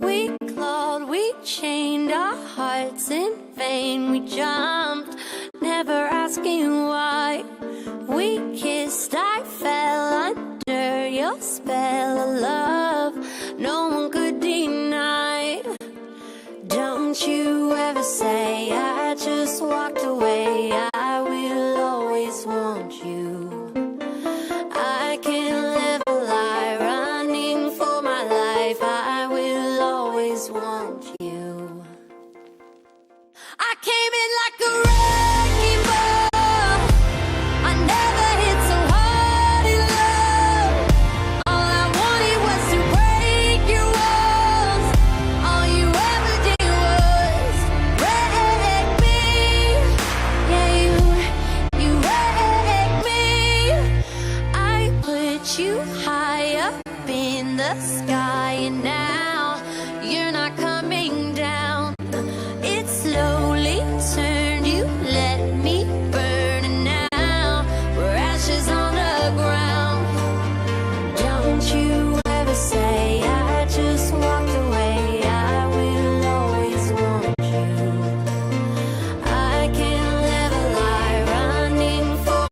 We clawed, we chained our hearts in vain. We jumped, never asking why. We kissed, I fell under your spell of love no one could deny. Don't you ever say I just walked away. I will always want you. I can't live a lie, running for my life. I will always want you. I came in like a wrecking ball. I never hit so hard in love. All I wanted was to break your walls. All you ever did was wreck me. Yeah, you wrecked me. I put you high up in the sky.